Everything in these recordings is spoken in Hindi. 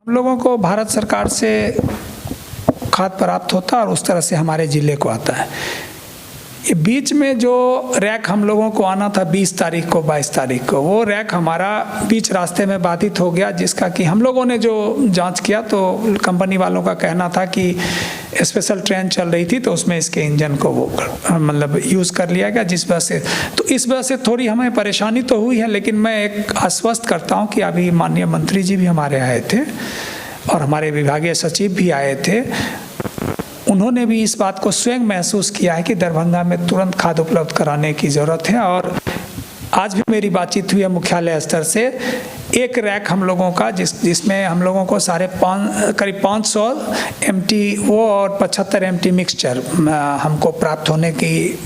हम लोगों को भारत सरकार से खाद प्राप्त होता है और उस तरह से हमारे ज़िले को आता है। ये बीच में जो रैक हम लोगों को आना था 20 तारीख को 22 तारीख को, वो रैक हमारा बीच रास्ते में बाधित हो गया, जिसका कि हम लोगों ने जो जांच किया तो कंपनी वालों का कहना था कि स्पेशल ट्रेन चल रही थी तो उसमें इसके इंजन को वो मतलब यूज़ कर लिया गया, जिस वजह से तो इस वजह से थोड़ी हमें परेशानी तो हुई है। लेकिन मैं एक आश्वस्त करता हूँ कि अभी माननीय मंत्री जी भी हमारे आए थे और हमारे विभागीय सचिव भी आए थे। उन्होंने भी इस बात को स्वयं महसूस किया है कि दरभंगा में तुरंत खाद उपलब्ध कराने की ज़रूरत है। और आज भी मेरी बातचीत हुई है मुख्यालय स्तर से, एक रैक हम लोगों का जिसमें हम लोगों को करीब 500 MT वो और 75 MT मिक्सचर हमको प्राप्त होने की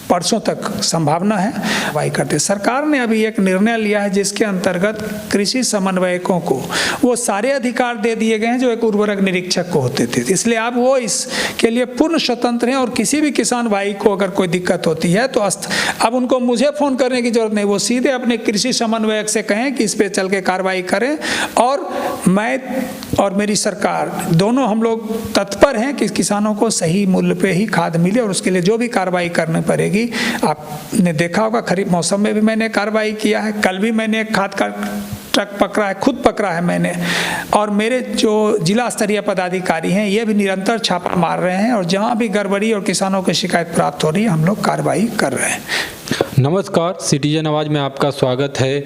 परसों तक संभावना है। वाई करते सरकार ने अभी एक निर्णय लिया है जिसके अंतर्गत कृषि समन्वयकों को वो सारे अधिकार दे दिए गए हैं जो एक उर्वरक निरीक्षक को होते थे, इसलिए अब वो इसके लिए पूर्ण स्वतंत्र हैं। और किसी भी किसान भाई को अगर कोई दिक्कत होती है तो अब उनको मुझे फ़ोन करने की जरूरत नहीं, वो सीधे अपने कृषि समन्वयक से कहें कि इस पर चल के कार्रवाई करें। और मैं और मेरी सरकार दोनों हम लोग तत्पर हैं कि किसानों को सही मूल्य पे ही खाद मिले और उसके लिए जो भी कार्रवाई करनी पड़ेगी। आपने देखा होगा खरीफ मौसम में भी मैंने कार्रवाई किया है, कल भी मैंने एक खाद का ट्रक पकड़ा है, खुद पकड़ा है मैंने। और मेरे जो जिला स्तरीय पदाधिकारी हैं ये भी निरंतर छापा मार रहे हैं और जहां भी गड़बड़ी और किसानों को शिकायत प्राप्त हो रही है हम लोग कार्रवाई कर रहे हैं। नमस्कार, सिटीजन आवाज़ में आपका स्वागत है।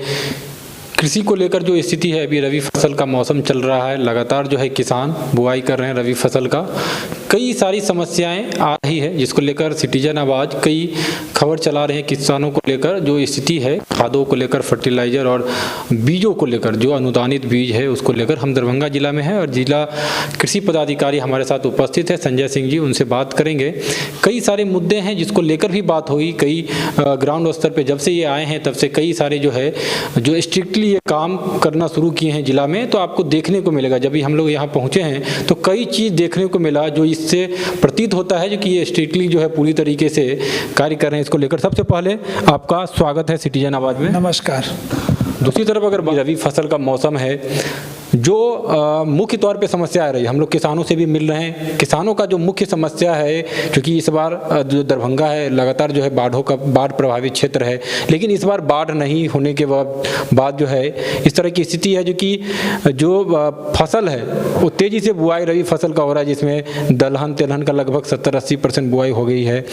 कृषि को लेकर जो स्थिति है, अभी रबी फसल का मौसम चल रहा है, लगातार जो है किसान बुआई कर रहे हैं रबी फसल का। कई सारी समस्याएं आ रही है जिसको लेकर सिटीजन आवाज़ कई खबर चला रहे हैं किसानों को लेकर। जो स्थिति है खादों को लेकर, फर्टिलाइज़र और बीजों को लेकर, जो अनुदानित बीज है उसको लेकर हम दरभंगा जिला में हैं और जिला कृषि पदाधिकारी हमारे साथ उपस्थित है संजय सिंह जी, उनसे बात करेंगे। कई सारे मुद्दे हैं जिसको लेकर भी बात हुई। कई ग्राउंड स्तर पर जब से ये आए हैं तब से कई सारे जो है जो स्ट्रिक्टली ये काम करना शुरू किए हैं जिला में, तो आपको देखने को मिलेगा। जब भी हम लोग यहाँ पहुँचे हैं तो कई चीज़ देखने को मिला जो इससे प्रतीत होता है जो कि ये स्ट्रिक्टली जो है पूरी तरीके से कार्य कर रहे हैं इसको लेकर। सबसे पहले आपका स्वागत है सिटीजन आवाज़ में। नमस्कार। दूसरी तरफ अगर रबी फसल का मौसम है, जो मुख्य तौर पे समस्या आ रही है, हम लोग किसानों से भी मिल रहे हैं। किसानों का जो मुख्य समस्या है, क्योंकि इस बार जो दरभंगा है लगातार जो है बाढ़ प्रभावित क्षेत्र है, लेकिन इस बार बाढ़ नहीं होने के बाद जो है इस तरह की स्थिति है जो कि जो फसल है वो तेज़ी से बुआई रबी फसल का हो रहा है, जिसमें दलहन तेलहन का लगभग 70-80% बुआई हो गई है।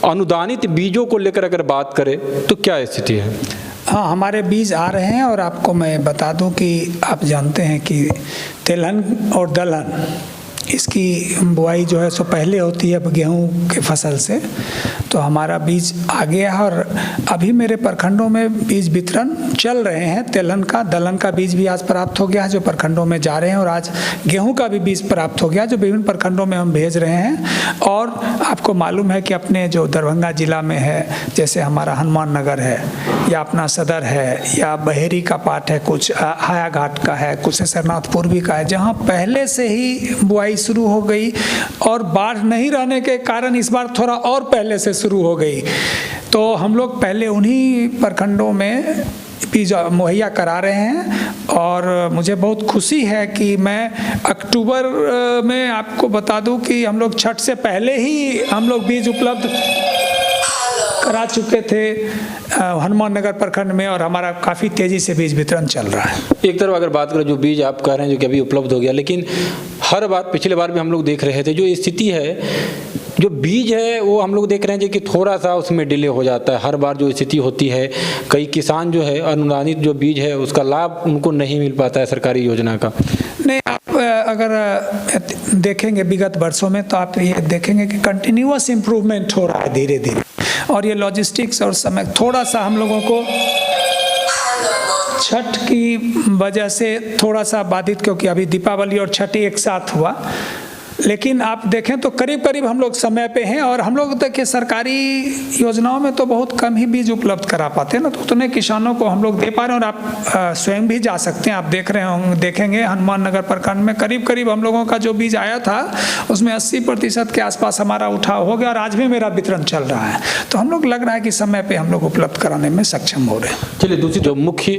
अनुदानित बीजों को लेकर अगर बात करें तो क्या स्थिति है? हाँ, हमारे बीज आ रहे हैं और आपको मैं बता दूं कि आप जानते हैं कि तेलहन और दलहन इसकी बुआई जो है सो पहले होती है गेहूं के फसल से, तो हमारा बीज आ गया है और अभी मेरे प्रखंडों में बीज वितरण चल रहे हैं। तेलहन का दलहन का बीज भी आज प्राप्त हो गया है जो प्रखंडों में जा रहे हैं, और आज गेहूं का भी बीज प्राप्त हो गया जो विभिन्न प्रखंडों में हम भेज रहे हैं। और आपको मालूम है कि अपने जो दरभंगा जिला में है, जैसे हमारा हनुमान नगर है या अपना सदर है या बहेरी का पाठ है, कुछ हायाघाट का है, कुछ सरनाथपुर भी का है, जहाँ पहले से ही बुआई शुरू हो गई और बाढ़ नहीं रहने के कारण इस बार थोड़ा और पहले से शुरू हो गई। तो हम लोग पहले उन्हीं प्रखंडों में बीज मुहैया करा रहे हैं और मुझे बहुत खुशी है कि मैं अक्टूबर में आपको बता दूं कि हम लोग छठ से पहले ही हम लोग बीज उपलब्ध करा चुके थे हनुमान नगर प्रखंड में, और हमारा काफ़ी तेज़ी से बीज वितरण चल रहा है। एक तरफ अगर बात करें जो बीज आप कह रहे हैं जो कि अभी उपलब्ध हो गया, लेकिन हर बार पिछले बार भी हम लोग देख रहे थे जो स्थिति है, जो बीज है वो हम लोग देख रहे हैं कि थोड़ा सा उसमें डिले हो जाता है। हर बार जो स्थिति होती है, कई किसान जो है अनुदानित जो बीज है उसका लाभ उनको नहीं मिल पाता है सरकारी योजना का। नहीं, आप अगर देखेंगे विगत वर्षों में तो आप ये देखेंगे कि कंटिन्यूअस इम्प्रूवमेंट हो रहा है धीरे धीरे, और ये लॉजिस्टिक्स और समय थोड़ा सा हम लोगों को छठ की वजह से थोड़ा सा बाधित, क्योंकि अभी दीपावली और छठ एक साथ हुआ, लेकिन आप देखें तो करीब करीब हम लोग समय पे हैं, और हम लोग देखिए सरकारी योजनाओं में तो बहुत कम ही बीज उपलब्ध करा पाते हैं ना, तो उतने किसानों को हम लोग दे पा रहे हैं। और आप स्वयं भी जा सकते हैं, आप देखेंगे हनुमान नगर प्रखंड में करीब करीब हम लोगों का जो बीज आया था उसमें 80% के आसपास हमारा उठाव हो गया, और आज भी मेरा वितरण चल रहा है। तो हम लोग लग रहा है कि समय पे हम लोग उपलब्ध कराने में सक्षम हो रहे हैं। चलिए, दूसरी जो मुख्य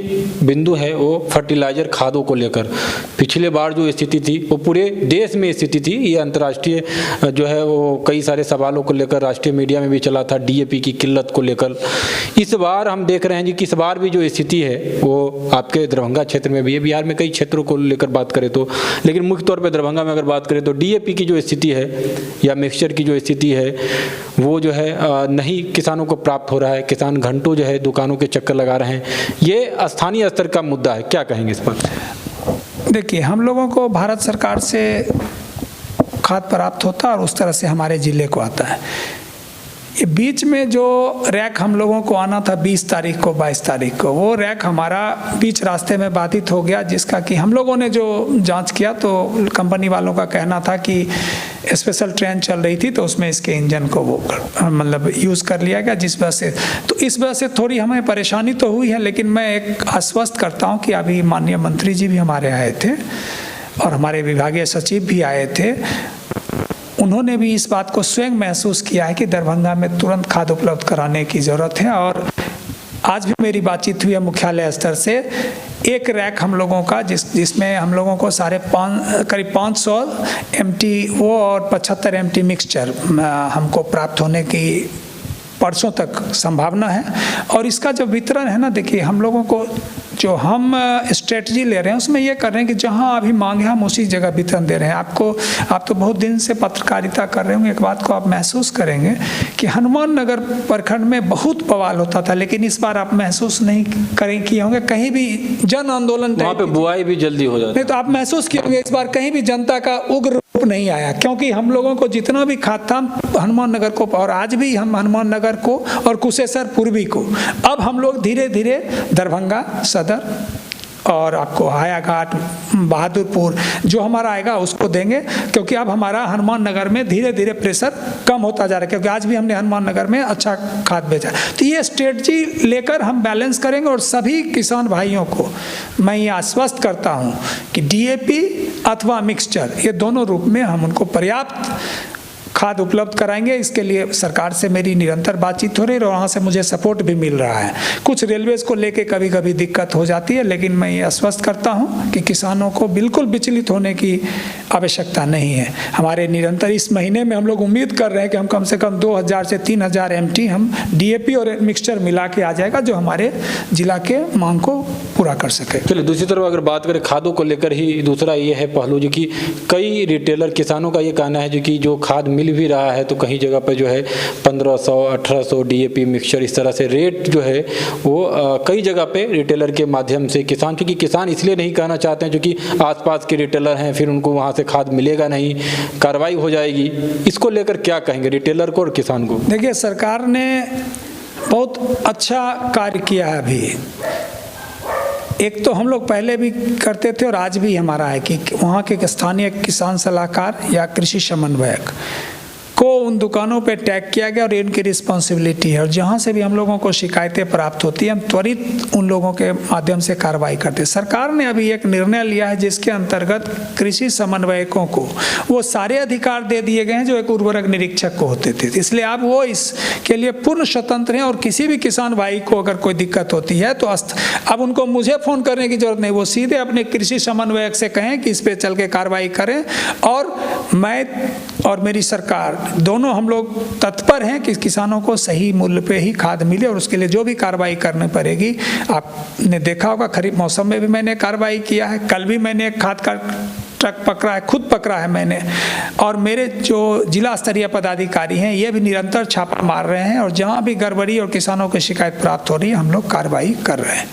बिंदु है वो फर्टिलाइजर खादों को लेकर पिछले बार जो स्थिति थी वो पूरे देश में स्थिति थी, ये अंतर्राष्ट्रीय जो है वो कई सारे सवालों को लेकर राष्ट्रीय मीडिया में भी चला था, डीएपी की किल्लत को लेकर। इस बार हम देख रहे हैं जी कि इस बार भी जो स्थिति है वो आपके दरभंगा क्षेत्र में भी है, बिहार में कई क्षेत्रों को लेकर बात करें तो, लेकिन मुख्य तौर पर दरभंगा में अगर बात करें तो डीएपी की जो स्थिति है या मिक्सचर की जो स्थिति है वो जो है नहीं किसानों को प्राप्त हो रहा है। किसान घंटों जो है दुकानों के चक्कर लगा रहे हैं। ये स्थानीय स्तर का मुद्दा है, क्या कहेंगे इस पर? देखिए, हम लोगों को भारत सरकार से खाद प्राप्त होता है और उस तरह से हमारे ज़िले को आता है। ये बीच में जो रैक हम लोगों को आना था 20 तारीख को 22 तारीख को, वो रैक हमारा बीच रास्ते में बाधित हो गया, जिसका कि हम लोगों ने जो जांच किया तो कंपनी वालों का कहना था कि स्पेशल ट्रेन चल रही थी तो उसमें इसके इंजन को वो मतलब यूज़ कर लिया गया, जिस वजह से तो इस वजह से थोड़ी हमें परेशानी तो हुई है। लेकिन मैं एक आश्वस्त करता हूँ कि अभी माननीय मंत्री जी भी हमारे आए थे और हमारे विभागीय सचिव भी आए थे। उन्होंने भी इस बात को स्वयं महसूस किया है कि दरभंगा में तुरंत खाद उपलब्ध कराने की ज़रूरत है। और आज भी मेरी बातचीत हुई है मुख्यालय स्तर से, एक रैक हम लोगों का जिसमें हम लोगों को करीब 500 MT वो और 75 MT मिक्सचर हमको प्राप्त होने की परसों तक संभावना है। और इसका जो वितरण है ना, देखिए हम लोगों को जो हम स्ट्रेटजी ले रहे हैं उसमें ये कर रहे हैं कि जहां अभी मांग है हम उसी जगह वितरण दे रहे हैं। आप तो बहुत दिन से पत्रकारिता कर रहे होंगे, एक बात को आप महसूस करेंगे कि हनुमान नगर प्रखंड में बहुत बवाल होता था, लेकिन इस बार आप महसूस नहीं किए होंगे कहीं भी जन आंदोलन वहाँ पे बुआई भी जल्दी हो जाती है। नहीं तो आप महसूस किए होंगे इस बार कहीं भी जनता का उग्र रूप नहीं आया, क्योंकि हम लोगों को जितना भी खाद था हनुमान नगर को, और आज भी हम हनुमान नगर को और कुशेश्वर पूर्वी को, अब हम लोग धीरे धीरे दरभंगा सदर और आपको हायाघाट बहादुरपुर जो हमारा आएगा उसको देंगे, क्योंकि अब हमारा हनुमान नगर में धीरे धीरे प्रेशर कम होता जा रहा है, क्योंकि आज भी हमने हनुमान नगर में अच्छा खाद भेजा। तो ये स्ट्रेटजी लेकर हम बैलेंस करेंगे और सभी किसान भाइयों को मैं ये आश्वस्त करता हूँ कि डीएपी अथवा मिक्सचर ये दोनों रूप में हम उनको पर्याप्त खाद उपलब्ध कराएंगे। इसके लिए सरकार से मेरी निरंतर बातचीत हो रही है और वहाँ से मुझे सपोर्ट भी मिल रहा है। कुछ रेलवेज को लेके कभी कभी दिक्कत हो जाती है, लेकिन मैं ये आश्वस्त करता हूँ कि किसानों को बिल्कुल विचलित होने की आवश्यकता नहीं है। हमारे निरंतर इस महीने में हम लोग उम्मीद कर रहे हैं कि हम कम से कम 2000 से 3000 MT हम डीएपी और मिक्सचर मिला के आ जाएगा, जो हमारे जिला के मांग को पूरा कर सके। चलिए, दूसरी तरफ अगर बात करें खादों को लेकर ही, दूसरा ये है पहलू जो कि कई रिटेलर किसानों का ये कहना है जो खाद मिल भी रहा है तो कहीं जगह पर जो है 1500 1800 डीएपी मिक्सचर इस तरह से रेट जो है वो कई जगह पे रिटेलर के माध्यम से किसान, क्योंकि किसान इसलिए नहीं कहना चाहते हैं क्योंकि आसपास के रिटेलर हैं, फिर उनको वहाँ से खाद मिलेगा नहीं, कार्रवाई हो जाएगी। इसको लेकर क्या कहेंगे रिटेलर को और किसान को? देखिए, सरकार ने बहुत अच्छा कार्य किया है। अभी एक तो हम लोग पहले भी करते थे और आज भी हमारा है कि वहाँ के स्थानीय किसान सलाहकार या कृषि समन्वयक को उन दुकानों पे टैग किया गया और ये उनकी रिस्पॉन्सिबिलिटी है। और जहाँ से भी हम लोगों को शिकायतें प्राप्त होती हैं हम त्वरित उन लोगों के माध्यम से कार्रवाई करते हैं। सरकार ने अभी एक निर्णय लिया है जिसके अंतर्गत कृषि समन्वयकों को वो सारे अधिकार दे दिए गए हैं जो एक उर्वरक निरीक्षक को होते थे, इसलिए अब वो इसके लिए पूर्ण स्वतंत्र हैं। और किसी भी किसान भाई को अगर कोई दिक्कत होती है तो अब उनको मुझे फ़ोन करने की जरूरत नहीं, वो सीधे अपने कृषि समन्वयक से कहें कि इस पर चल के कार्रवाई करें। और मैं और मेरी सरकार दोनों हम लोग तत्पर हैं कि किसानों को सही मूल्य पे ही खाद मिले और उसके लिए जो भी कार्रवाई करनी पड़ेगी। आपने देखा होगा खरीफ मौसम में भी मैंने कार्रवाई किया है, कल भी मैंने एक खाद का ट्रक पकड़ा है, खुद पकड़ा है मैंने, और मेरे जो जिला स्तरीय पदाधिकारी हैं ये भी निरंतर छापा मार रहे हैं और जहाँ भी गड़बड़ी और किसानों की शिकायत प्राप्त हो रही है हम लोग कार्रवाई कर रहे हैं।